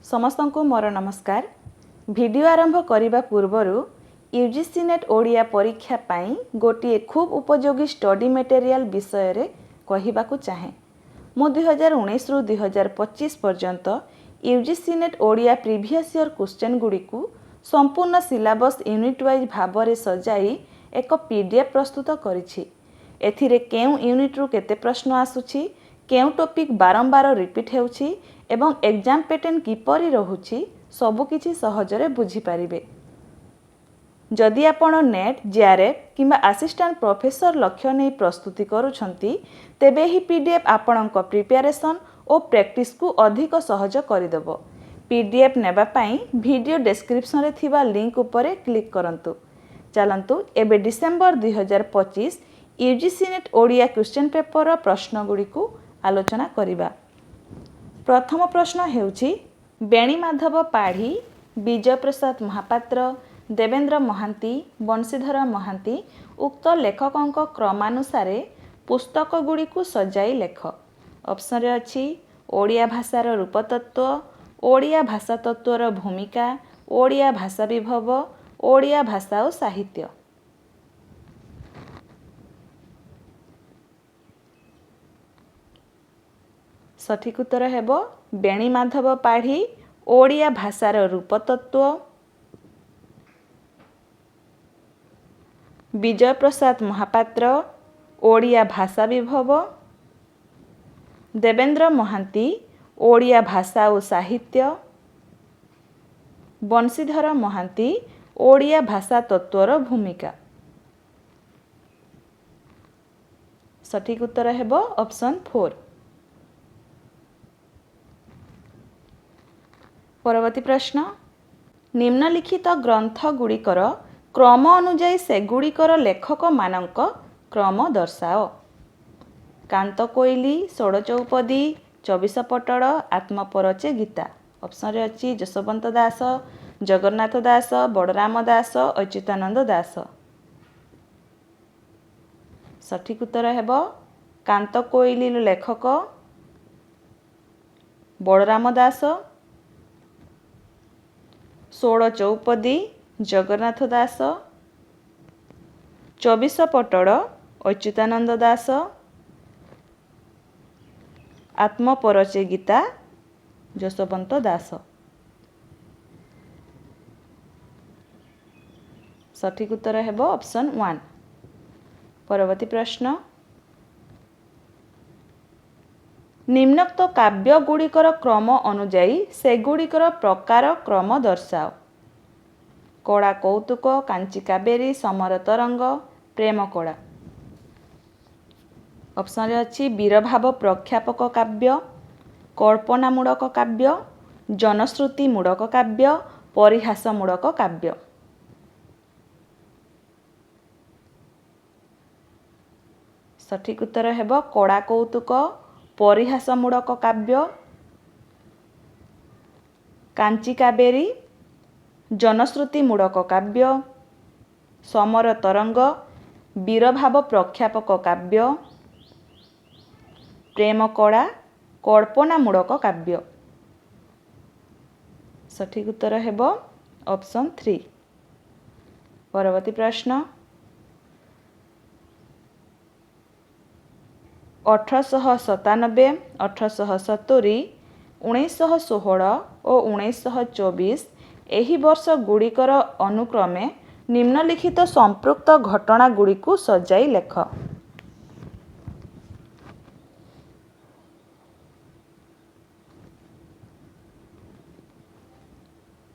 समस्तंकु मोर नमस्कार। वीडियो आरंभ करने पूर्वर यूजीसी नेट ओडिया परीक्षा पाई गोटे खूब उपयोगी स्टडी मटेरियल विषय रे कहबाकू चाहे। मु 2019 रु 2025 पर्यंत UGC NET Odia previous year question गुडी को संपूर्ण सिलेबस यूनिट वाइज भाव में सजाई एक पीडीएफ प्रस्तुत करिछि। एथिरे केउ यूनिट रु केते प्रश्न आसुछि, केउ टॉपिक बारंबार रिपीट हेउछि एवं एग्जाम पैटर्न किपरि रहुछि सबुकिछि सहजरे बुझी पारिबे। जदि आपण नेट जेआरएफ किंबा असिस्टेंट प्रोफेसर लक्ष्य नहीं प्रस्तुति करूछंती तेबे ही पीडीएफ आपणक प्रिपरेशन और प्रैक्टिस को अधिक सहज करदेव। पीडीएफ नेबा पाई वीडियो डिस्क्रिप्शन रे थिबा लिंक उपरे क्लिक करंतु। चलंतु एबे December 2025 UGC NET Odia question paper प्रश्न गुडी को आलोचना करिबा। प्रथम प्रश्न हेउछि बेणीमाधव पाढ़ी, विजय प्रसाद महापात्र, देवेंद्र महांती, बंशीधर महांती उक्त लेखकंक क्रमानुसारे पुस्तक गुडी को सजाई लेख। ऑप्शन रे अछि ओडिया भाषार रूपतत्व, ओडिया भाषा तत्वर भूमिका, ओडिया भाषा विभव, ओडिया भाषा और साहित्य। सठिक उत्तर हेबो बेणीमाधव पाढ़ी ओडिया भाषार रूपतत्व, विजय प्रसाद महापात्र ओडिया भाषा विभव, देवेंद्र महांती ओडिया भाषा और साहित्य, बंशीधर महांती ओडिया भाषा तत्वर भूमिका। सठिक उत्तर हेबो ऑप्शन 4। परवर्ती प्रश्न निम्नलिखित ग्रंथ गुड़िकर क्रम अनुजाई से गुड़िकर लेखक मानक क्रम दर्शाओ। कांतकोइली, षोड़चौपदी, 24 पटड़, आत्मपरचे गीता। ऑप्शन रे अछि जशवंत दास, जगन्नाथ दास, बड़राम दास, अच्युतानंद दास। सठिक उत्तर हेबो कांतकोइली लेखक बड़राम दास, षोड़चौपदी जगन्नाथ दास, 24 पटड़ अच्युतानंद दास, आत्मपरचे गीता जशवंत दास। सठिक उत्तर हेबो ऑप्शन 1। परवर्ती प्रश्न निम्नोक्त काव्य गुड़िकर क्रम अनुजाई सेगुड़िकर प्रकार क्रम दर्शाओ। कड़ा कौतुक, कांची कावेरी, समर तरंग, प्रेम कड़ा। ऑप्शन रे अछि वीरभाव प्रख्यापक काव्य, कल्पनामूलक काव्य, जनश्रुति मूलक काव्य, परिहासमूलक काव्य। सठिक उत्तर हेबो कड़ा कौतुक, परिहासमूलक काव्य, कांची कावेरी, जनश्रुतिमूलक काव्य, समर तरंग, वीरभाव प्रख्यापक काव्य, प्रेम कड़ा, कल्पनामूलक काव्य। सठिक उत्तर हेबो ऑप्शन 3। परवर्ती प्रश्न 1897, 1870, 1916 और 1924 एही वर्ष गुड़िकर अनुक्रमे निम्नलिखित संपृक्त घटना गुड़ी को सजाई लेख।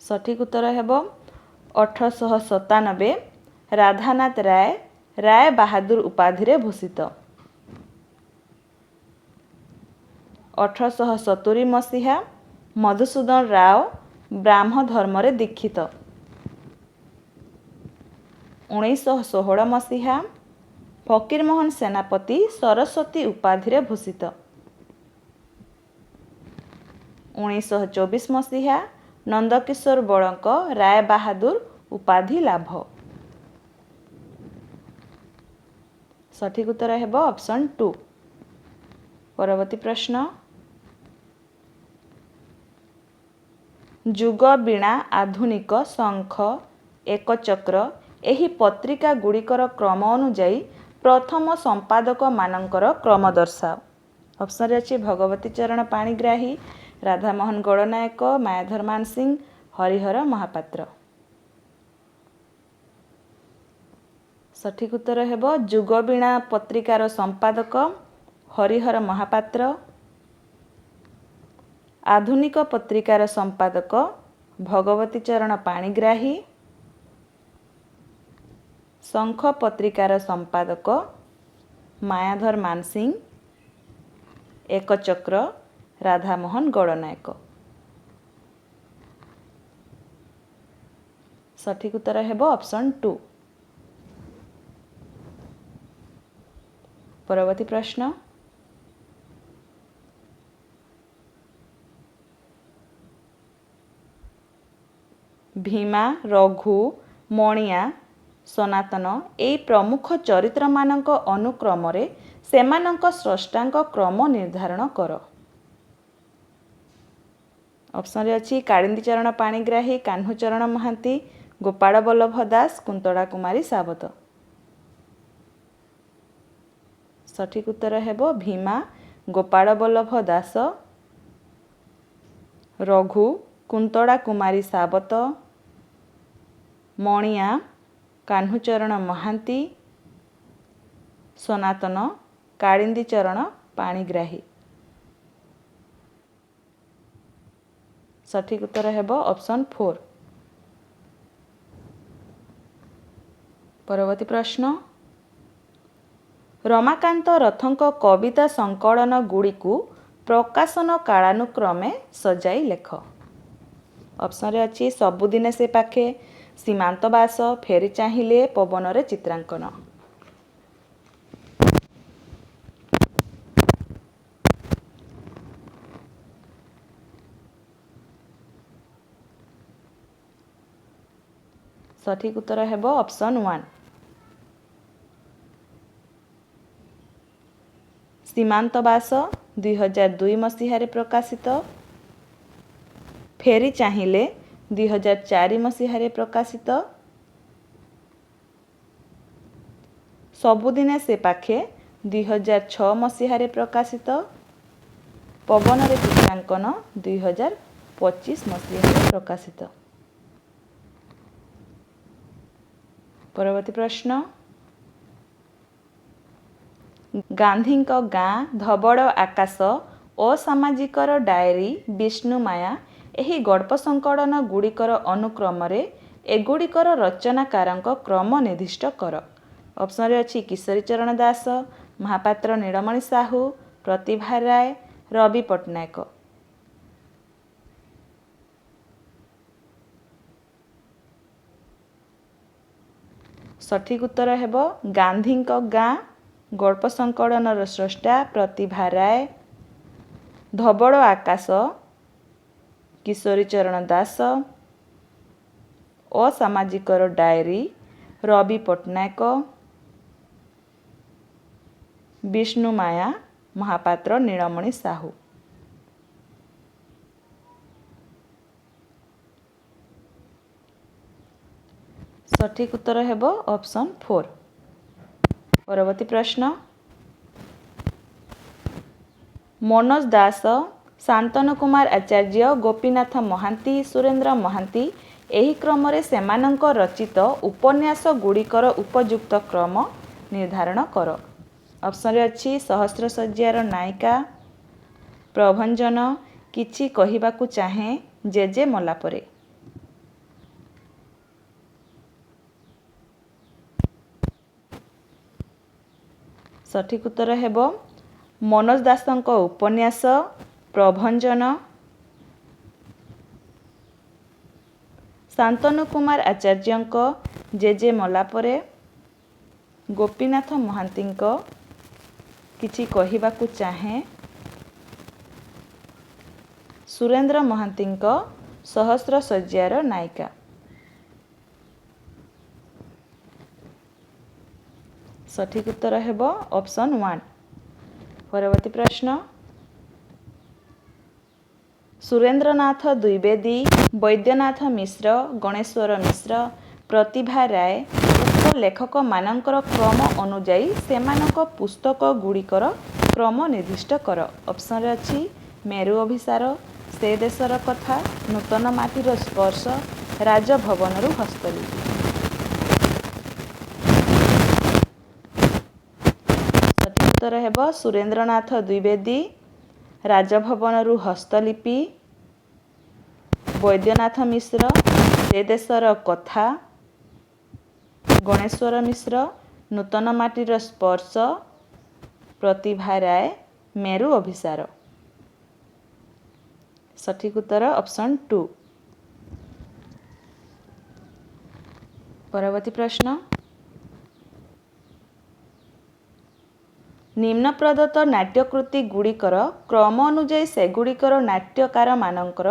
सठिक उत्तर हेबो 1897 राधानाथ राय राय बाहादुर उपाधि रे भूषित। 1870 मसीहा मधुसूदन राव ब्राह्म धर्म रे दीक्षित। 1916 मसीहा फकीरमोहन सेनापति सरस्वती उपाधि रे भूषित। 1924 मसीहा नंदकिशोर बड़क राय बाहादुर उपाधि लाभ। सठिक उत्तर हेबो ऑप्शन 2। परवर्ती प्रश्न ଯୁଗ ବୀଣା, ଆଧୁନିକ, ଶଙ୍ଖ, ଏକଚକ୍ର ଏହି ପତ୍ରିକା ଗୁଡ଼ିକର କ୍ରମ ଅନୁଯାୟୀ ପ୍ରଥମ ସମ୍ପାଦକମାନଙ୍କର କ୍ରମ ଦର୍ଶାଅ। ଅପସନରେ ଅଛି ଭଗବତୀ ଚରଣ ପାଣିଗ୍ରାହୀ, ରାଧାମୋହନ ଗଡ଼ନାୟକ, ମାୟାଧର ମାନସିଂହ, ହରିହର ମହାପାତ୍ର। ସଠିକ ଉତ୍ତର ହେବ ଯୁଗବୀଣା ପତ୍ରିକାର ସମ୍ପାଦକ ହରିହର ମହାପାତ୍ର। ଆଧୁନିକ ପତ୍ରିକାର ସମ୍ପାଦକ ଭଗବତୀ ଚରଣ ପାଣିଗ୍ରାହୀ। ଶଙ୍ଖ ପତ୍ରିକାର ସମ୍ପାଦକ ମାୟାଧର ମାନସିଂହ। ଏକଚକ୍ର ରାଧାମୋହନ ଗଡ଼ନାୟକ। ସଠିକ ଉତ୍ତର ହେବ ଅପସନ୍ 2। ପରବର୍ତ୍ତୀ ପ୍ରଶ୍ନ, ଭୀମା, ରଘୁ, ମଣିଆ, ସନାତନ ଏହି ପ୍ରମୁଖ ଚରିତ୍ରମାନଙ୍କ ଅନୁକ୍ରମରେ ସେମାନଙ୍କ ସ୍ରଷ୍ଟାଙ୍କ କ୍ରମ ନିର୍ଦ୍ଧାରଣ କର। ଅପସନରେ ଅଛି କାଳିନ୍ଦୀ ଚରଣ ପାଣିଗ୍ରାହୀ, କାହ୍ନୁଚରଣ ମହାନ୍ତି, ଗୋପାଳ ବଲ୍ଲଭ ଦାସ, କୁନ୍ତଳା କୁମାରୀ ସାବତ। ସଠିକ ଉତ୍ତର ହେବ ଭୀମା ଗୋପାଳ ବଲ୍ଲଭ ଦାସ, ରଘୁ କୁନ୍ତଳା କୁମାରୀ ସାବତ, ମଣିଆ କାହ୍ନୁଚରଣ ମହାନ୍ତି, ସନାତନ କାଳିନ୍ଦୀ ଚରଣ ପାଣିଗ୍ରାହୀ। ସଠିକ ଉତ୍ତର ହେବ ଅପସନ୍ 4। ପରବର୍ତ୍ତୀ ପ୍ରଶ୍ନ, ରମାକାନ୍ତ ରଥଙ୍କ କବିତା ସଂକଳନ ଗୁଡ଼ିକୁ ପ୍ରକାଶନ କାଳାନୁକ୍ରମେ ସଜାଇ ଲେଖ। ଅପସନରେ ଅଛି ସବୁଦିନେ ସେ ପାଖେ, ସୀମାନ୍ତ ବାସ, ଫେରି ଚାହିଁଲେ, ପବନରେ ଚିତ୍ରାଙ୍କନ। ସଠିକ ଉତ୍ତର ହେବ ଅପସନ୍ 1। ସୀମାନ୍ତ ବାସ 2002 ମସିହାରେ ପ୍ରକାଶିତ, ଫେରି ଚାହିଁଲେ 2004 ମସିହାରେ ପ୍ରକାଶିତ, ସବୁଦିନେ ସେ ପାଖେ 2006 ମସିହାରେ ପ୍ରକାଶିତ, ପବନରେ ଚିତ୍ରାଙ୍କନ 2025 ମସିହାରେ ପ୍ରକାଶିତ। ପରବର୍ତ୍ତୀ ପ୍ରଶ୍ନ, ଗାନ୍ଧୀଙ୍କ ଗାଁ, ଧବଳ ଆକାଶ, ଅସାମାଜିକର ଡାଏରୀ, ବିଷ୍ଣୁମାୟା ଏହି ଗଳ୍ପ ସଂକଳନ ଗୁଡ଼ିକର ଅନୁକ୍ରମରେ ଏଗୁଡ଼ିକର ରଚନାକାରଙ୍କ କ୍ରମ ନିର୍ଦ୍ଦିଷ୍ଟ କର। ଅପସନରେ ଅଛି କିଶୋରୀ ଚରଣ ଦାସ, ମହାପାତ୍ର ନୀଳମଣି ସାହୁ, ପ୍ରତିଭା ରାୟ, ରବି ପଟ୍ଟନାୟକ। ସଠିକ ଉତ୍ତର ହେବ ଗାନ୍ଧୀଙ୍କ ଗାଁ ଗଳ୍ପ ସଂକଳନର ସ୍ରଷ୍ଟା ପ୍ରତିଭା ରାୟ, ଧବଳ ଆକାଶ କିଶୋରୀ ଚରଣ ଦାସ, ଅସାମାଜିକର ଡାଏରୀ ରବି ପଟ୍ଟନାୟକ, ବିଷ୍ଣୁମାୟା ମହାପାତ୍ର ନୀଳମଣି ସାହୁ। ସଠିକ ଉତ୍ତର ହେବ ଅପସନ୍ 4। ପରବର୍ତ୍ତୀ ପ୍ରଶ୍ନ, ମନୋଜ ଦାସ, ଶାନ୍ତନୁ କୁମାର ଆଚାର୍ଯ୍ୟ, ଗୋପୀନାଥ ମହାନ୍ତି, ସୁରେନ୍ଦ୍ର ମହାନ୍ତି ଏହି କ୍ରମରେ ସେମାନଙ୍କ ରଚିତ ଉପନ୍ୟାସ ଗୁଡ଼ିକର ଉପଯୁକ୍ତ କ୍ରମ ନିର୍ଦ୍ଧାରଣ କର। ଅପସନରେ ଅଛି ସହସ୍ରଶଯ୍ୟାର ନାୟିକା, ପ୍ରଭଞ୍ଜନ, କିଛି କହିବାକୁ ଚାହେଁ, ଜେଜେ ମଲା ପରେ। ସଠିକ ଉତ୍ତର ହେବ ମନୋଜ ଦାସଙ୍କ ଉପନ୍ୟାସ ପ୍ରଭଞ୍ଜନ, ଶାନ୍ତନୁ କୁମାର ଆଚାର୍ଯ୍ୟଙ୍କ ଜେଜେ ମଲା ପରେ, ଗୋପୀନାଥ ମହାନ୍ତିଙ୍କ କିଛି କହିବାକୁ ଚାହେଁ, ସୁରେନ୍ଦ୍ର ମହାନ୍ତିଙ୍କ ସହସ୍ରଶଯ୍ୟାର ନାୟିକା। ସଠିକ ଉତ୍ତର ହେବ ଅପସନ୍ 1। ପରବର୍ତ୍ତୀ ପ୍ରଶ୍ନ, ସୁରେନ୍ଦ୍ରନାଥ ଦ୍ୱିବେଦୀ, ବୈଦ୍ୟନାଥ ମିଶ୍ର, ଗଣେଶ୍ୱର ମିଶ୍ର, ପ୍ରତିଭା ରାୟ ଉକ୍ତ ଲେଖକମାନଙ୍କର କ୍ରମ ଅନୁଯାୟୀ ସେମାନଙ୍କ ପୁସ୍ତକ ଗୁଡ଼ିକର କ୍ରମ ନିର୍ଦ୍ଦିଷ୍ଟ କର। ଅପସନ୍ରେ ଅଛି ମେରୁ ଅଭିସାର, ସେ ଦେଶର କଥା, ନୂତନ ମାଟିର ସ୍ପର୍ଶ, ରାଜଭବନରୁ ହସ୍ତଲିପି। ସଠିକ୍ ଉତ୍ତର ହେବ ସୁରେନ୍ଦ୍ରନାଥ ଦ୍ୱିବେଦୀ, ରାଜଭବନରୁ ହସ୍ତଲିପି, ବୈଦ୍ୟନାଥ ମିଶ୍ର, ସେ ଦେଶର କଥା, ଗଣେଶ୍ୱର ମିଶ୍ର, ନୂତନ ମାଟିର ସ୍ପର୍ଶ, ପ୍ରତିଭା ରାୟ, ମେରୁ ଅଭିସାର। ସଠିକ୍ ଉତ୍ତର ଅପସନ୍ 2। ପରବର୍ତ୍ତୀ ପ୍ରଶ୍ନ, ନିମ୍ନ ପ୍ରଦତ୍ତ ନାଟ୍ୟକୃତି ଗୁଡ଼ିକର କ୍ରମ ଅନୁଯାୟୀ ସେଗୁଡ଼ିକର ନାଟ୍ୟକାରମାନଙ୍କର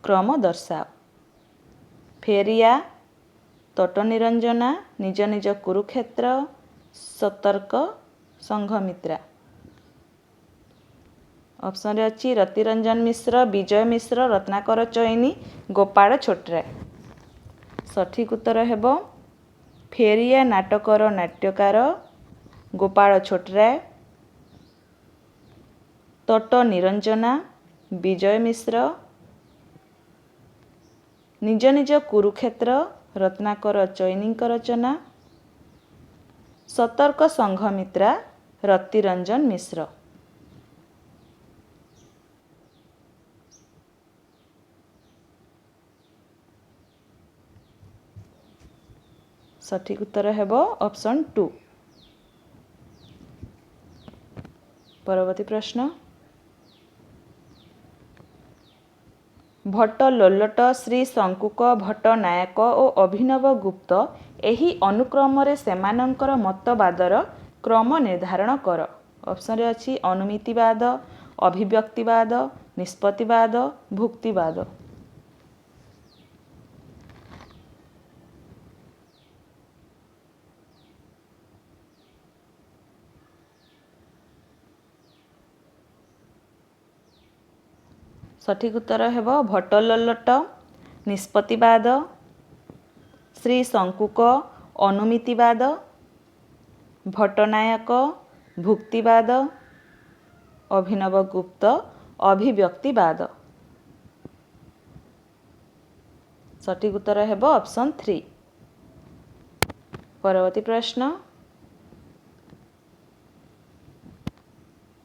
କ୍ରମ ଦର୍ଶାଅ। ଫେରିଆ, ତଟନିରଞ୍ଜନା, ନିଜ ନିଜ କୁରୁକ୍ଷେତ୍ର, ସତର୍କ, ସଂଘମିତ୍ରା। ଅପସନ୍ରେ ଅଛି ରତିରଞ୍ଜନ ମିଶ୍ର, ବିଜୟ ମିଶ୍ର, ରତ୍ନାକର ଚଇନି, ଗୋପାଳ ଛୋଟରାୟ। ସଠିକ୍ ଉତ୍ତର ହେବ ଫେରିଆ ନାଟକର ନାଟ୍ୟକାର ଗୋପାଳ ଛୋଟରାୟ, ତଟ ନିରଞ୍ଜନା, ବିଜୟ ମିଶ୍ର, ନିଜ ନିଜ କୁରୁକ୍ଷେତ୍ର, ରତ୍ନାକର ଚଇନିଙ୍କ ରଚନା, ସତର୍କ ସଂଘମିତ୍ରା, ରତିରଞ୍ଜନ ମିଶ୍ର। ସଠିକ୍ ଉତ୍ତର ହେବ ଅପସନ୍ 2। ପରବର୍ତ୍ତୀ ପ୍ରଶ୍ନ, ଭଟ୍ଟ ଲୋଲଟ, ଶ୍ରୀ ଶଙ୍କୁକ, ଭଟ୍ଟ ନାୟକ ଓ ଅଭିନବ ଗୁପ୍ତ ଏହି ଅନୁକ୍ରମରେ ସେମାନଙ୍କର ମତବାଦର କ୍ରମ ନିର୍ଦ୍ଧାରଣ କର। ଅପସନ୍ରେ ଅଛି ଅନୁମିତିବାଦ, ଅଭିବ୍ୟକ୍ତିବାଦ, ନିଷ୍ପତ୍ତିବାଦ, ଭୁକ୍ତିବାଦ। ସଠିକ୍ ଉତ୍ତର ହେବ ଭଟ୍ଟ ଲୋଲଟ, ନିଷ୍ପତ୍ତିବାଦ, ଶ୍ରୀ ଶଙ୍କୁକ, ଅନୁମିତିବାଦ, ଭଟ୍ଟନାୟକ, ଭୁକ୍ତିବାଦ, ଅଭିନବ ଗୁପ୍ତ, ଅଭିବ୍ୟକ୍ତିବାଦ। ସଠିକ୍ ଉତ୍ତର ହେବ ଅପସନ୍ 3। ପରବର୍ତ୍ତୀ ପ୍ରଶ୍ନ,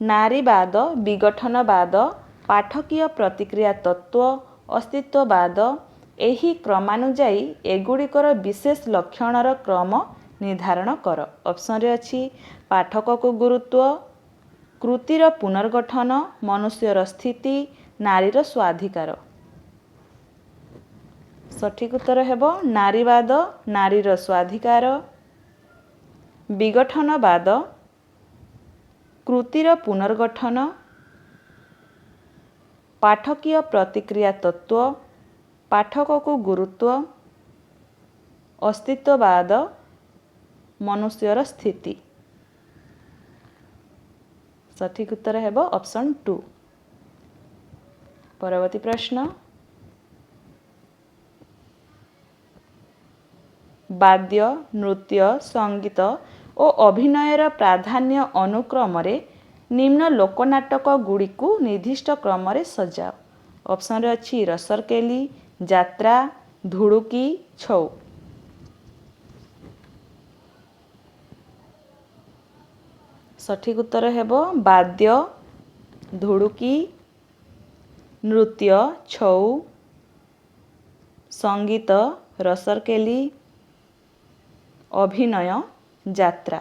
ନାରୀବାଦ, ବିଗଠନବାଦ, ପାଠକୀୟ ପ୍ରତିକ୍ରିୟା ତତ୍ତ୍ୱ, ଅସ୍ତିତ୍ୱବାଦ ଏହି କ୍ରମାନୁଯାୟୀ ଏଗୁଡ଼ିକର ବିଶେଷ ଲକ୍ଷଣର କ୍ରମ ନିର୍ଦ୍ଧାରଣ କର। ଅପସନ୍ରେ ଅଛି ପାଠକକୁ ଗୁରୁତ୍ୱ, କୃତିର ପୁନର୍ଗଠନ, ମନୁଷ୍ୟର ସ୍ଥିତି, ନାରୀର ସ୍ୱାଧିକାର। ସଠିକ୍ ଉତ୍ତର ହେବ ନାରୀବାଦ, ନାରୀର ସ୍ୱାଧିକାର, ବିଗଠନବାଦ, କୃତିର ପୁନର୍ଗଠନ, ପାଠକୀୟ ପ୍ରତିକ୍ରିୟା ତତ୍ତ୍ୱ, ପାଠକକୁ ଗୁରୁତ୍ୱ, ଅସ୍ତିତ୍ୱବାଦ, ମନୁଷ୍ୟର ସ୍ଥିତି। ସଠିକ୍ ଉତ୍ତର ହେବ ଅପସନ୍ 2। ପରବର୍ତ୍ତୀ ପ୍ରଶ୍ନ, ବାଦ୍ୟ, ନୃତ୍ୟ, ସଙ୍ଗୀତ ଓ ଅଭିନୟର ପ୍ରାଧାନ୍ୟ ଅନୁକ୍ରମରେ ନିମ୍ନ ଲୋକନାଟକ ଗୁଡ଼ିକୁ ନିର୍ଦ୍ଦିଷ୍ଟ କ୍ରମରେ ସଜାଅ। ଅପସନ୍ରେ ଅଛି ରସରକେଲି, ଯାତ୍ରା, ଧୁଡ଼ୁକି, ଛଉ। ସଠିକ୍ ଉତ୍ତର ହେବ ବାଦ୍ୟ, ଧୁଡ଼ୁକି, ନୃତ୍ୟ, ଛଉ, ସଙ୍ଗୀତ, ରସରକେଲି, ଅଭିନୟ, ଯାତ୍ରା।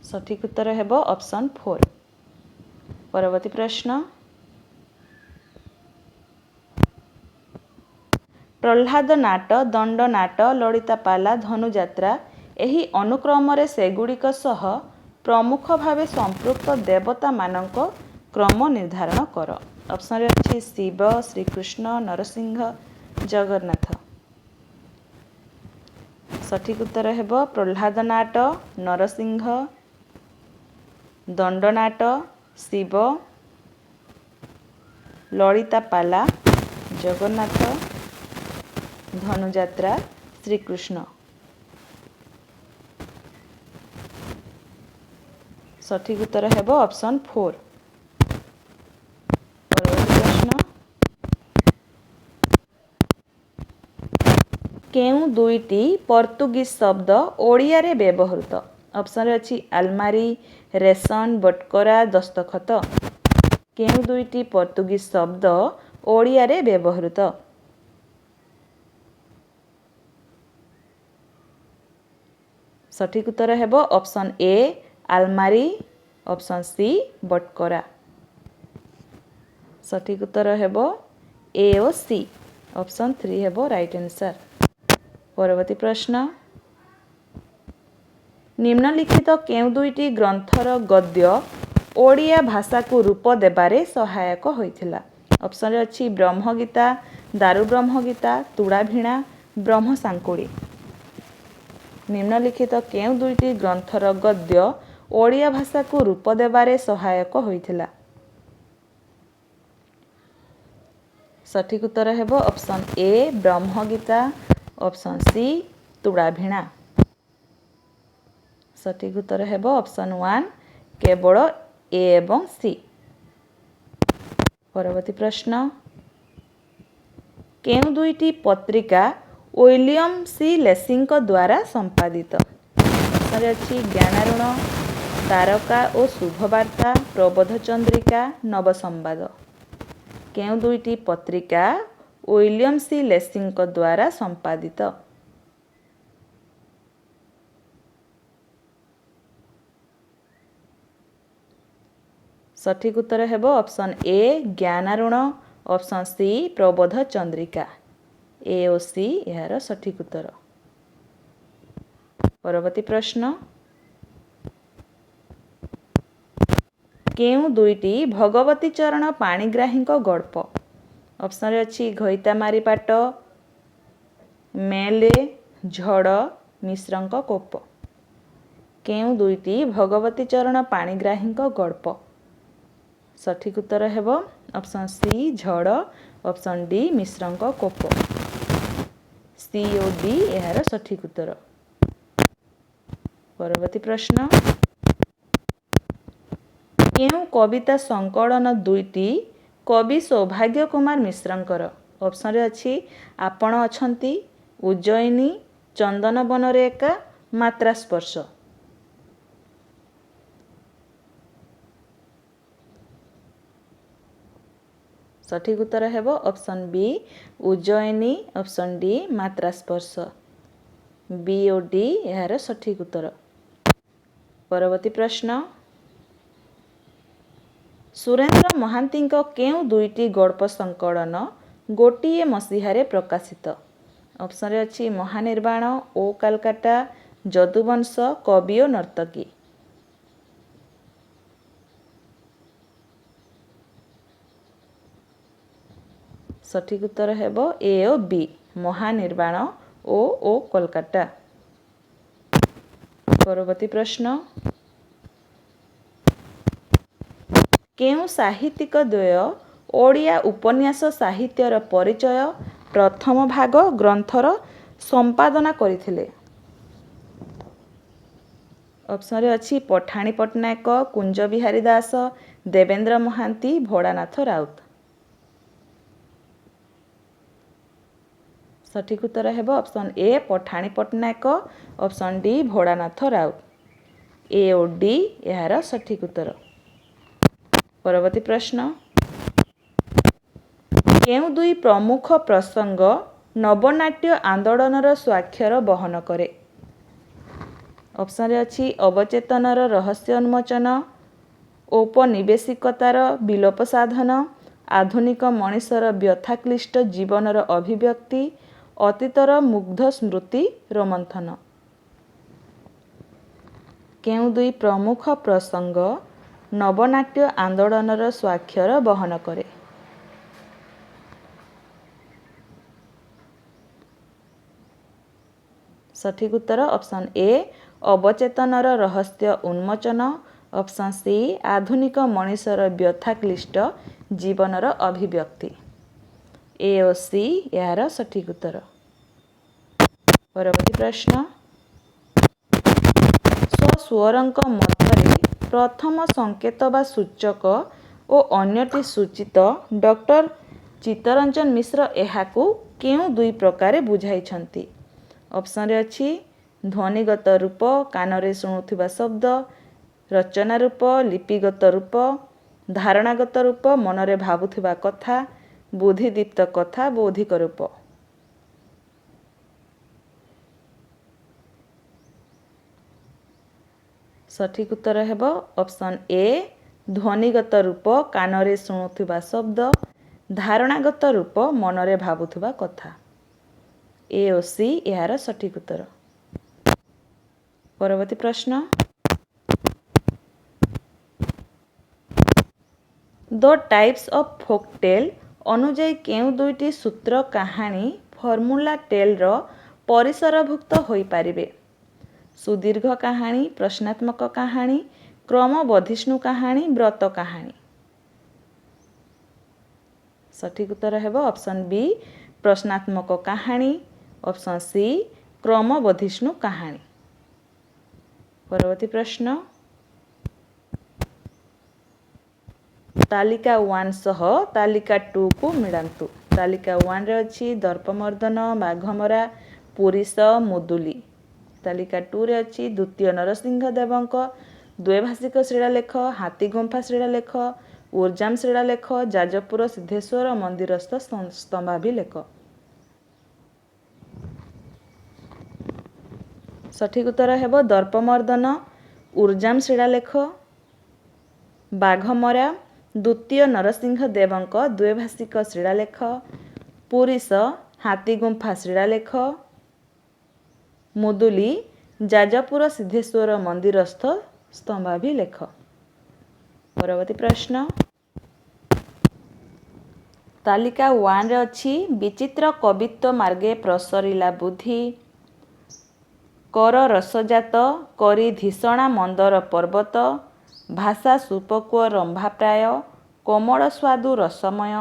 ସଠିକ୍ ଉତ୍ତର ହେବ ଅପସନ୍ 4। ପରବର୍ତ୍ତୀ ପ୍ରଶ୍ନ, ପ୍ରହ୍ଲାଦ ନାଟ, ଦଣ୍ଡ ନାଟ, ଲଳିତାପାଲା, ଧନୁଯାତ୍ରା ଏହି ଅନୁକ୍ରମରେ ସେଗୁଡ଼ିକ ସହ ପ୍ରମୁଖ ଭାବେ ସମ୍ପୃକ୍ତ ଦେବତାମାନଙ୍କ କ୍ରମ ନିର୍ଦ୍ଧାରଣ କର। ଅପସନ୍ରେ ଅଛି ଶିବ, ଶ୍ରୀକୃଷ୍ଣ, ନରସିଂହ, ଜଗନ୍ନାଥ। ସଠିକ୍ ଉତ୍ତର ହେବ ପ୍ରହ୍ଲାଦ ନାଟ, ନରସିଂହ, ଦଣ୍ଡନାଟ ଶିବ, ଲଳିତା ପାଲା ଜଗନ୍ନାଥ, ଧନୁଯାତ୍ରା ଶ୍ରୀକୃଷ୍ଣ। ସଠିକ୍ ଉତ୍ତର ହେବ ଅପସନ୍ 4। ପରବର୍ତ୍ତୀ ପ୍ରଶ୍ନ, କେଉଁ ଦୁଇଟି ପର୍ତ୍ତୁଗୀଜ ଶବ୍ଦ ଓଡ଼ିଆରେ ବ୍ୟବହୃତ? ଅପସନ୍ରେ ଅଛି ଆଲମାରି, ରେସନ, ବଟକରା, ଦସ୍ତଖତ। କେଉଁ ଦୁଇଟି ପର୍ତ୍ତୁଗୀଜ ଶବ୍ଦ ଓଡ଼ିଆରେ ବ୍ୟବହୃତ? ସଠିକ୍ ଉତ୍ତର ହେବ ଅପସନ୍ ଏ ଆଲମାରି, ଅପସନ୍ ସି ବଟକରା। ସଠିକ୍ ଉତ୍ତର ହେବ ଏ ଓ ସି, ଅପସନ୍ 3 ହେବ ରାଇଟ୍ ଆନ୍ସର୍। ପରବର୍ତ୍ତୀ ପ୍ରଶ୍ନ, ନିମ୍ନଲିଖିତ କେଉଁ ଦୁଇଟି ଗ୍ରନ୍ଥର ଗଦ୍ୟ ଓଡ଼ିଆ ଭାଷାକୁ ରୂପ ଦେବାରେ ସହାୟକ ହୋଇଥିଲା? ଅପସନ୍ରେ ଅଛି ବ୍ରହ୍ମଗୀତା, ଦାରୁବ୍ରହ୍ମଗୀତା, ତୁଳାଭିଣା, ବ୍ରହ୍ମସାଙ୍କୁଳି। ନିମ୍ନଲିଖିତ କେଉଁ ଦୁଇଟି ଗ୍ରନ୍ଥର ଗଦ୍ୟ ଓଡ଼ିଆ ଭାଷାକୁ ରୂପ ଦେବାରେ ସହାୟକ ହୋଇଥିଲା? ସଠିକ୍ ଉତ୍ତର ହେବ ଅପସନ୍ ଏ ବ୍ରହ୍ମଗୀତା, ଅପସନ୍ ସି ତୁଳାଭିଣା। ସଠିକ୍ ଉତ୍ତର ହେବ ଅପସନ୍ 1 କେବଳ ଏ ଏବଂ ସି। ପରବର୍ତ୍ତୀ ପ୍ରଶ୍ନ, କେଉଁ ଦୁଇଟି ପତ୍ରିକା ୱିଲିୟମ୍ ସି ଲେସିଙ୍କ ଦ୍ୱାରା ସମ୍ପାଦିତ? ଅପସନ୍ରେ ଅଛି ଜ୍ଞାନାରୁଣ, ତାରକା ଓ ଶୁଭବାର୍ତ୍ତା, ପ୍ରବୋଧ ଚନ୍ଦ୍ରିକା, ନବସମ୍ବାଦ। କେଉଁ ଦୁଇଟି ପତ୍ରିକା ୱିଲିୟମ୍ ସି ଲେସିଙ୍କ ଦ୍ୱାରା ସମ୍ପାଦିତ? ସଠିକ୍ ଉତ୍ତର ହେବ option A Gyanarun, option C Prabodh Chandrika. A ଓ ସି ଏହାର ସଠିକ୍ ଉତ୍ତର। ପରବର୍ତ୍ତୀ ପ୍ରଶ୍ନ, କେଉଁ ଦୁଇଟି ଭଗବତୀ ଚରଣ ପାଣିଗ୍ରାହୀଙ୍କ ଗଳ୍ପ? ଅପସନ୍ରେ ଅଛି ଘଇତାମାରି ପାଟ, ମେଲେ, ଝଡ଼, ମିଶ୍ରଙ୍କ କୋପ। କେଉଁ ଦୁଇଟି ଭଗବତୀ ଚରଣ ପାଣିଗ୍ରାହୀଙ୍କ ଗଳ୍ପ? ସଠିକ୍ ଉତ୍ତର ହେବ ଅପସନ୍ ସି ଝଡ଼, ଅପସନ୍ ଡି ମିଶ୍ରଙ୍କ କୋପ। ସି ଓ ଡି ଏହାର ସଠିକ୍ ଉତ୍ତର। ପରବର୍ତ୍ତୀ ପ୍ରଶ୍ନ, କେଉଁ କବିତା ସଂକଳନ ଦୁଇଟି କବି ସୌଭାଗ୍ୟ କୁମାର ମିଶ୍ରଙ୍କର? ଅପସନ୍ରେ ଅଛି ଆପଣ ଅଛନ୍ତି, ଉଜ୍ଜୟିନୀ, ଚନ୍ଦନବନରେ ଏକା, ମାତ୍ରା ସ୍ପର୍ଶ। ସଠିକ୍ ଉତ୍ତର ହେବ option B Ujjayini, option D ମାତ୍ରା ସ୍ପର୍ଶ। ବି ଓ ଡି ଏହାର ସଠିକ୍ ଉତ୍ତର। ପରବର୍ତ୍ତୀ ପ୍ରଶ୍ନ, ସୁରେନ୍ଦ୍ର ମହାନ୍ତିଙ୍କ କେଉଁ ଦୁଇଟି ଗଳ୍ପ ସଂକଳନ ଗୋଟିଏ ମସିହାରେ ପ୍ରକାଶିତ? ଅପସନ୍ରେ ଅଛି ମହାନିର୍ବାଣ ଓ କାଲକାଟା, ଯଦୁବଂଶ, କବି ଓ ନର୍ତ୍ତକୀ। ସଠିକ୍ ଉତ୍ତର ହେବ ଏ ଓ ବି ମହାନିର୍ବାଣ ଓ କୋଲକାତା। ପରବର୍ତ୍ତୀ ପ୍ରଶ୍ନ, କେଉଁ ସାହିତ୍ୟିକ ଦ୍ୱୟ ଓଡ଼ିଆ ଉପନ୍ୟାସ ସାହିତ୍ୟର ପରିଚୟ ପ୍ରଥମ ଭାଗ ଗ୍ରନ୍ଥର ସମ୍ପାଦନା କରିଥିଲେ? ଅପସନ୍ରେ ଅଛି ପଠାଣି ପଟ୍ଟନାୟକ, କୁଞ୍ଜ ବିହାରୀ ଦାସ, ଦେବେନ୍ଦ୍ର ମହାନ୍ତି, ଭୋଳାନାଥ ରାଉତ। ସଠିକ୍ ଉତ୍ତର ହେବ option A Pathani Pattanayak, option D Bholanath Raut. A ଓ ଡି ଏହାର ସଠିକ୍ ଉତ୍ତର। ପରବର୍ତ୍ତୀ ପ୍ରଶ୍ନ, କେଉଁ ଦୁଇ ପ୍ରମୁଖ ପ୍ରସଙ୍ଗ ନବନାଟ୍ୟ ଆନ୍ଦୋଳନର ସ୍ୱାକ୍ଷର ବହନ କରେ? ଅପସନ୍ରେ ଅଛି ଅବଚେତନର ରହସ୍ୟ ଉନ୍ମୋଚନ, ଔପନିବେଶିକତାର ବିଲୋପ ସାଧନ, ଆଧୁନିକ ମଣିଷର ବ୍ୟଥାକ୍ଳିଷ୍ଟ ଜୀବନର ଅଭିବ୍ୟକ୍ତି, ଅତୀତର ମୁଗ୍ଧ ସ୍ମୃତି ରୋମନ୍ଥନ। କେଉଁ ଦୁଇ ପ୍ରମୁଖ ପ୍ରସଙ୍ଗ ନବନାଟ୍ୟ ଆନ୍ଦୋଳନର ସ୍ୱାକ୍ଷର ବହନ କରେ? ସଠିକ୍ ଉତ୍ତର ଅପସନ୍ ଏ ଅବଚେତନର ରହସ୍ୟ ଉନ୍ମୋଚନ, ऑप्शन सी आधुनिक मनुष्यर व्यथा क्लिष्ट जीवनर अभिव्यक्ति। ए और सी यार सठिक उत्तर। परवर्ती प्रश्न स्वस्वरंक मध्य प्रथम संकेत बा सूचक और अन्यटी सूचित डॉक्टर चित्तरंजन मिश्र एहाकू केउ दुई प्रकार बुझाइछंती। ऑप्शन रे अछि ध्वनिगत रूप कानरे शुणुथिबा शब्द, रचना रूप लिपिगत रूप, धारणागत रूप मनरे भाबुथिबा कथा, बुद्धिदीप्त कथा बौद्धिक रूप। सठिक उत्तर हेब ऑप्शन ए ध्वनिगत रूप कानरे शुणुथिबा शब्द, धारणागत रूप मनरे भाबुथिबा कथा। ए और सी यार सठिक उत्तर। परवर्ती प्रश्न द टाइप्स ऑफ फोकटेल अनुजाई केउ दुईटी सूत्र कहानी फॉर्मूला टेल रो परिसरभुक्त होई पारिबे। सुदीर्घ कहानी, प्रश्नात्मक कहानी, क्रमबधिष्णु कहानी, व्रत कहानी। सठिक उत्तर हेब ऑप्शन बी प्रश्नात्मक कहानी, ऑप्शन सी क्रमबधिष्णु कहानी। परवर्ती प्रश्न तालिका 1 सह तालिका 2 को मिलांतु। तालिका 1 रे अछि दर्पमर्दन, बाघमरा, पुरीस, मुदुली। तालिका 2 रे अछि द्वितीय नरसिंह देवंक द्वैभाषिक शिलालेख, हाथीगुंफा शिलालेख, उर्जाम शिलालेख, जाजपुर सिद्धेश्वर मंदिरस्थ स्तंभाभिलेख। सठिक उत्तर हेब दर्पमर्दन, उर्जाम शिलालेख, बाघमरा, द्वितीय नरसिंह देवंक द्वैभाषिक शिलालेख, पुरीस हाथीगुंफा शिलालेख, मुदुली जाजपुर सिद्धेश्वर मंदिरस्थ स्तंभाभिलेख। परवर्ती प्रश्न तालिका 1 रे अछि विचित्र कवित्व मार्गे प्रसरिला बुद्धि, कर रसजात करी धीषणा मंदर पर्वत, भाषा सुपक्व रंभा प्राय, कोमल स्वादु रसमय,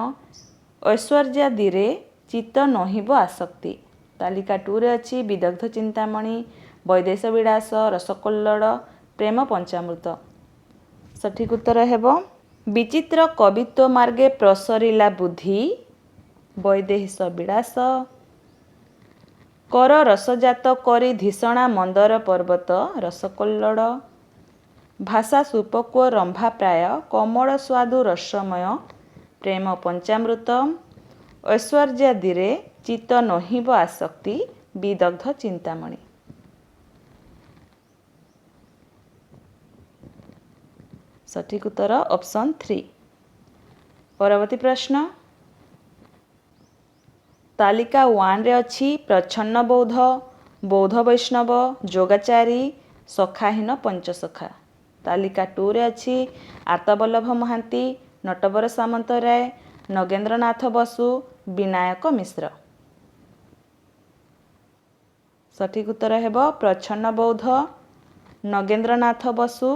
ऐश्वर्यादिरे चित्त नहिब आसक्ति। तालिका 2 रे अछि विदग्ध चिंतामणि, वैदेश विलास, रसकल्लोळ, प्रेम पंचामृत। सठिक उत्तर हेब विचित्र कवित्व मार्गे प्रसरिला बुद्धि, वैदेश विलास, कर रसजात करी धीषणा मंदर पर्वत, रसकल्लोळ, भाषा सुपक्व रंभा प्राय, कोमल स्वादु रसमय, प्रेम पंचामृत, ऐश्वर्यादिरे चित्त नहिब आसक्ति, विदग्ध चिंतामणि। सठिक उत्तर ऑप्शन 3। परवर्ती प्रश्न तालिका 1 रे अछि प्रच्छन्न बौद्ध, बौद्ध वैष्णव, जोगाचारी, सखाहीन पंचसखा। तालिका 2 रे अछि आर्तवल्लभ महांती, नटवर सामंतराय, नगेंद्रनाथ बसु, विनायक मिश्र। सठिक उत्तर हेब प्रच्छन्न बौद्ध, नगेंद्रनाथ बसु,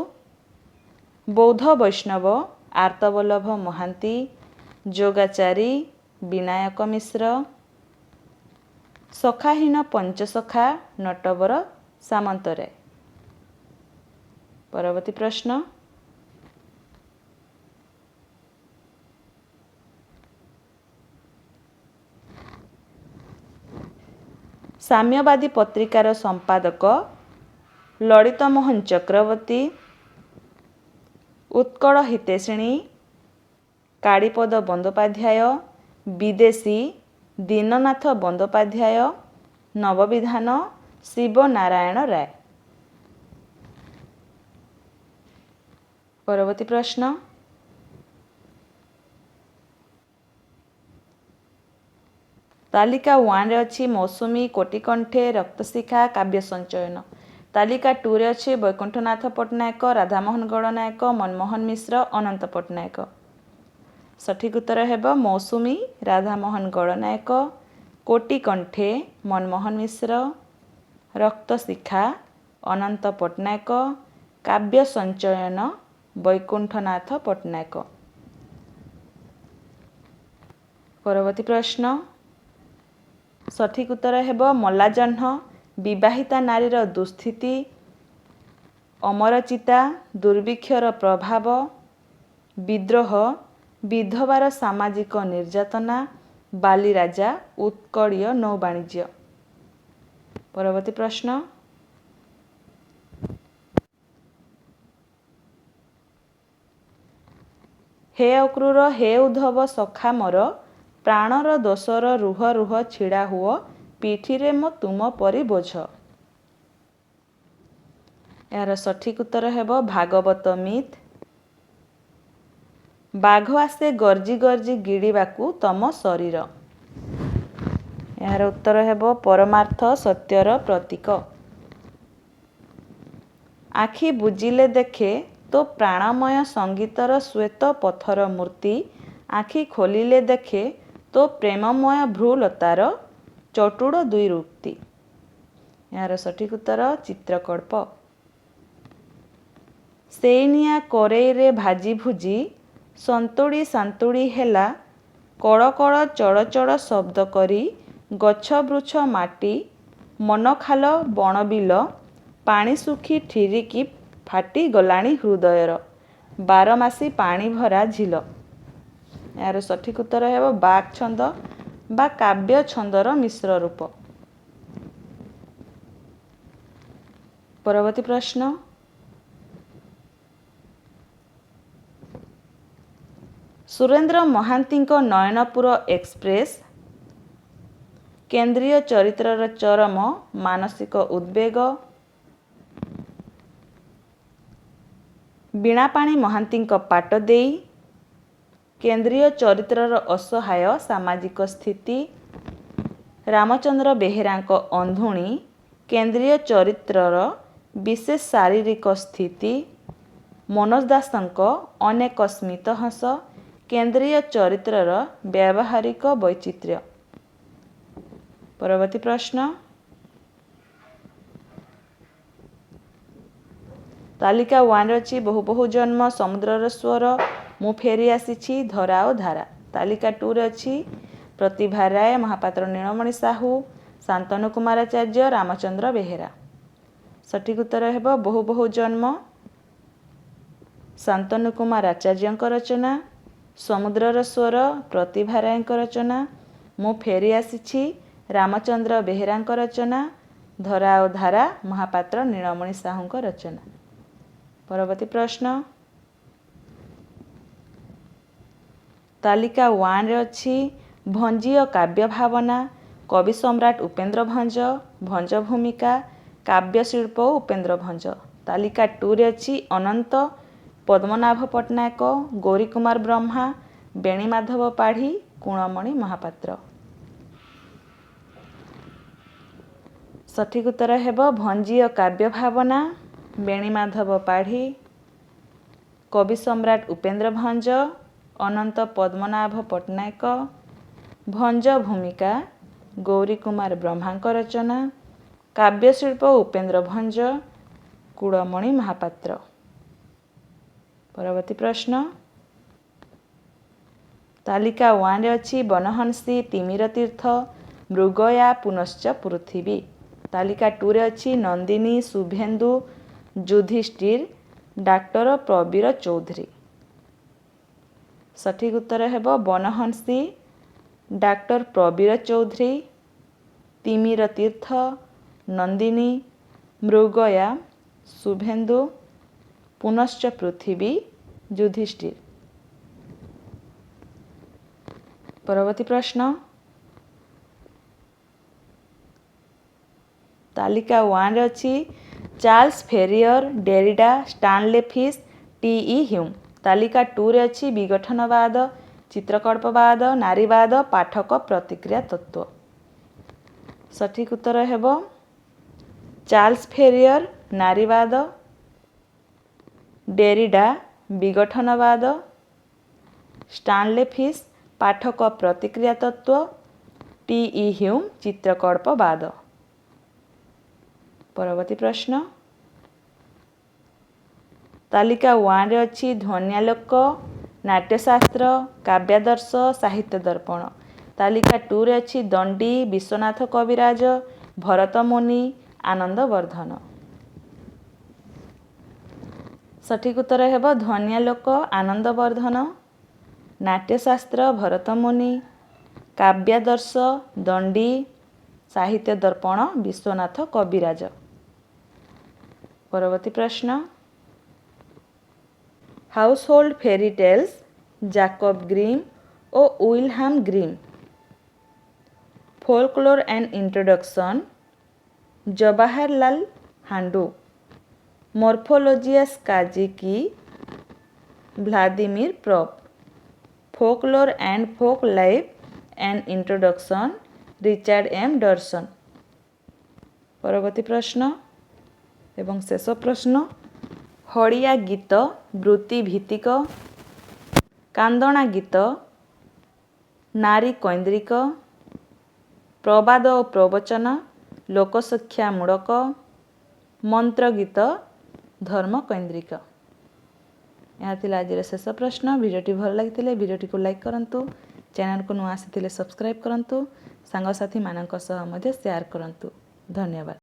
बौद्ध वैष्णव आर्तवल्लभ महांती, जोगाचारी विनायक मिश्र, सखाहीन पंचसखा नटवर सामंतराय। परवर्ती प्रश्न साम्यवादी पत्रिकार संपादक ललित मोहन चक्रवर्ती, उत्कल हितैषिणी, कालीपद बंदोपाध्याय, विदेशी दीननाथ बंदोपाध्याय, नवविधान शिवनारायण राय। परवर्ती प्रश्न तालिका 1 रे अछि मौसुमी, कोटिकंठे, रक्तशिखा, काव्य संचयन। तालिका 2 रे अछि वैकुंठनाथ पट्टनायक, राधामोहन गणनायक, मनमोहन मिश्र, अनंत पट्टनायक। सठिक उत्तर हेब मौसुमी राधामोहन गणनायक, कोटिकंठे मनमोहन मिश्र, रक्तशिखा अनंत पट्टनायक, काव्य संचयन ବୈକୁଣ୍ଠନାଥ ପଟ୍ଟନାୟକ। ପରବର୍ତ୍ତୀ ପ୍ରଶ୍ନ ସଠିକ୍ ଉତ୍ତର ହେବ ମଲା ଜହ୍ନ, ବିବାହିତା ନାରୀର ଦୁଃସ୍ଥିତି, ଅମରଚିତା, ଦୁର୍ଭିକ୍ଷର ପ୍ରଭାବ, ବିଦ୍ରୋହ, ବିଧବାର ସାମାଜିକ ନିର୍ଯାତନା, ବାଲିରାଜା, ଉତ୍କଳୀୟ ନୌବାଣିଜ୍ୟ। ପରବର୍ତ୍ତୀ ପ୍ରଶ୍ନ ହେ ଅକ୍ରୁର ହେ ଉଦ୍ଧବ ସଖା ମୋର, ପ୍ରାଣର ଦୋଷର ରୁହ ରୁହ ଛିଡ଼ା ହୁଅ, ପିଠିରେ ମୋ ତୁମ ପରି ବୋଝ। ଏହାର ସଠିକ୍ ଉତ୍ତର ହେବ ଭାଗବତ ମିଥ୍। ବାଘ ଆସେ ଗର୍ଜି ଗର୍ଜି ଗିଳିବାକୁ ତମ ଶରୀର। ଏହାର ଉତ୍ତର ହେବ ପରମାର୍ଥ ସତ୍ୟର ପ୍ରତୀକ। ଆଖି ବୁଜିଲେ ଦେଖେ ତୋ ପ୍ରାଣମୟ ସଙ୍ଗୀତର ଶ୍ୱେତ ପଥର ମୂର୍ତ୍ତି, ଆଖି ଖୋଲିଲେ ଦେଖେ ତୋ ପ୍ରେମମୟ ଭ୍ରୁଲତାର ଚଟୁଳ ଦୁଇ ରୂକ୍ତି। ଏହାର ସଠିକ୍ ଉତ୍ତର ଚିତ୍ରକଳ୍ପ। ସେଇ ନିଆଁ କରେଇରେ ଭାଜି ଭୁଜି, ସନ୍ତୁଳି ସାନ୍ତୁଳି ହେଲା, କଳ କଳ ଚଡ଼ ଚଡ଼ ଶବ୍ଦ କରି, ଗଛ ବୃଛ ମାଟି ମନଖାଲ ବଣବିଲ, ପାଣି ଶୁଖି ଠିରିକି ଫାଟି ଗଲାଣି ହୃଦୟର, ବାରମାସୀ ପାଣି ଭରା ଝିଲ। ଏହାର ସଠିକ୍ ଉତ୍ତର ହେବ ବାକ୍ ଛନ୍ଦ ବା କାବ୍ୟ ଛନ୍ଦର ମିଶ୍ର ରୂପ। ପରବର୍ତ୍ତୀ ପ୍ରଶ୍ନ ସୁରେନ୍ଦ୍ର ମହାନ୍ତିଙ୍କ ନୟନପୁର ଏକ୍ସପ୍ରେସ୍ କେନ୍ଦ୍ରୀୟ ଚରିତ୍ରର ଚରମ ମାନସିକ ଉଦ୍ବେଗ, ବୀଣାପାଣି ମହାନ୍ତିଙ୍କ ପାଟ ଦେଇ କେନ୍ଦ୍ରୀୟ ଚରିତ୍ରର ଅସହାୟ ସାମାଜିକ ସ୍ଥିତି, ରାମଚନ୍ଦ୍ର ବେହେରାଙ୍କ ଅନ୍ଧୁଣୀ କେନ୍ଦ୍ରୀୟ ଚରିତ୍ରର ବିଶେଷ ଶାରୀରିକ ସ୍ଥିତି, ମନୋଜ ଦାସଙ୍କ ଅନେକ ସ୍ମିତହାସ କେନ୍ଦ୍ରୀୟ ଚରିତ୍ରର ବ୍ୟାବହାରିକ ବୈଚିତ୍ର୍ୟ। ପରବର୍ତ୍ତୀ ପ୍ରଶ୍ନ ତାଲିକା 1 ରେ ଅଛି ବହୁ ବହୁ ଜନ୍ମ, ସମୁଦ୍ରର ସ୍ୱର, ମୁଁ ଫେରି ଆସିଛି, ଧରା ଓ ଧାରା। ତାଲିକା 2 ରେ ଅଛି ପ୍ରତିଭା ରାୟ, ମହାପାତ୍ର ନୀଳମଣି ସାହୁ, ଶାନ୍ତନୁ କୁମାର ଆଚାର୍ଯ୍ୟ, ରାମଚନ୍ଦ୍ର ବେହେରା। ସଠିକ୍ ଉତ୍ତର ହେବ ବହୁ ବହୁ ଜନ୍ମ ଶାନ୍ତନୁ କୁମାର ଆଚାର୍ଯ୍ୟଙ୍କ ରଚନା, ସମୁଦ୍ରର ସ୍ୱର ପ୍ରତିଭା ରାୟଙ୍କ ରଚନା, ମୁଁ ଫେରି ଆସିଛି ରାମଚନ୍ଦ୍ର ବେହେରାଙ୍କ ରଚନା, ଧରା ଓ ଧାରା ମହାପାତ୍ର ନୀଳମଣି ସାହୁଙ୍କ ରଚନା। ପରବର୍ତ୍ତୀ ପ୍ରଶ୍ନ ତାଲିକା 1 ରେ ଅଛି ଭଞ୍ଜୀୟ କାବ୍ୟ ଭାବନା, କବି ସମ୍ରାଟ ଉପେନ୍ଦ୍ର ଭଞ୍ଜ, ଭଞ୍ଜ ଭୂମିକା, କାବ୍ୟଶିଳ୍ପ ଉପେନ୍ଦ୍ର ଭଞ୍ଜ। ତାଲିକା 2 ରେ ଅଛି ଅନନ୍ତ, ପଦ୍ମନାଭ ପଟ୍ଟନାୟକ, ଗୌରୀକୁମାର ବ୍ରହ୍ମା, ବେଣୀମାଧବ ପାଢ଼ୀ, କୁଳମଣି ମହାପାତ୍ର। ସଠିକ୍ ଉତ୍ତର ହେବ ଭଞ୍ଜୀୟ କାବ୍ୟ ଭାବନା, ବେଣୀମାଧବ ପାଢ଼ୀ, କବି ସମ୍ରାଟ ଉପେନ୍ଦ୍ର ଭଞ୍ଜ, ଅନନ୍ତ ପଦ୍ମନାଭ ପଟ୍ଟନାୟକ, ଭଞ୍ଜ ଭୂମିକା ଗୌରୀକୁମାର ବ୍ରହ୍ମାଙ୍କ ରଚନା, କାବ୍ୟଶିଳ୍ପ ଉପେନ୍ଦ୍ର ଭଞ୍ଜ, କୁଳମଣି ମହାପାତ୍ର। ପରବର୍ତ୍ତୀ ପ୍ରଶ୍ନ ତାଲିକା 1 ରେ ଅଛି ବନହଂସୀ, ତିମିର ତୀର୍ଥ, ମୃଗୟା, ପୁନଶ୍ଚ ପୃଥିବୀ। ତାଲିକା 2 ରେ ଅଛି ନନ୍ଦିନୀ, ଶୁଭେନ୍ଦୁ, ଯୁଧିଷ୍ଠିର, ଡାକ୍ତର ପ୍ରବୀର ଚୌଧୁରୀ। ସଠିକ୍ ଉତ୍ତର ହେବ ବନହଂସୀ, ଡାକ୍ତର ପ୍ରବୀର ଚୌଧୁରୀ, ତିମିର ତୀର୍ଥ, ନନ୍ଦିନୀ, ମୃଗୟା, ଶୁଭେନ୍ଦୁ, ପୁନଶ୍ଚ ପୃଥିବୀ, ଯୁଧିଷ୍ଠିର। ପରବର୍ତ୍ତୀ ପ୍ରଶ୍ନ ତାଲିକା 1 ରେ ଅଛି Charles ଫେରିୟର, ଡେରିଡା, Stanley fees, TE. Hume. ତାଲିକା 2 ରେ ଅଛି ବିଘଟନବାଦ, ଚିତ୍ରକଳ୍ପବାଦ, ନାରୀବାଦ, ପାଠକ ପ୍ରତିକ୍ରିୟା ତତ୍ତ୍ୱ। ସଠିକ୍ ଉତ୍ତର ହେବ ଚାର୍ଲ୍ସ ଫେରିୟର, ନାରୀବାଦ, ଡେରିଡା, ବିଘଟନବାଦ, ଷ୍ଟାନଲେ ଫିସ୍, ପାଠକ ପ୍ରତିକ୍ରିୟା ତତ୍ତ୍ୱ, ଟି.ଇ. ହ୍ୟୁମ୍, ଚିତ୍ରକଳ୍ପବାଦ। ପରବର୍ତ୍ତୀ ପ୍ରଶ୍ନ तालिका 1 रे अछि ध्वन्यालोक, नाट्यशास्त्र, काव्यादर्श, साहित्य दर्पण। तालिका 2 रे अछि दंडी, विश्वनाथ कविराज, भरतमुनि, आनंदवर्धन। सठिक उत्तर हेब ध्वन्यालोक, आनंदवर्धन, नाट्यशास्त्र, भरतमुनि, काव्यादर्श, दंडी, साहित्य दर्पण, विश्वनाथ कविराज। परवर्ती प्रश्न, household fairy tales Jacob Grimm और Wilhelm Grimm, folklore and introduction Jawaharlal Handoo, मॉर्फोलॉजियस काजिकी Vladimir Propp, folklore and folk life and introduction Richard M Dorson. परवर्ती प्रश्न एवं शेष प्रश्न, हड़िया गीत वृत्ति भित्तिक, कांदणा गीत नारी कैंद्रिक, प्रवाद और प्रवचन लोकशिक्षामूलक, मंत्र गीत धर्म कैंद्रिक। यहाँ थिला आज शेष प्रश्न। वीडियोटी भल लगी वीडियोटी को लाइक करंतु, चैनल को नुआ आसी सब्सक्राइब करंतु, सांगसाथी मानक सह मध्य शेयर करंतु। धन्यवाद।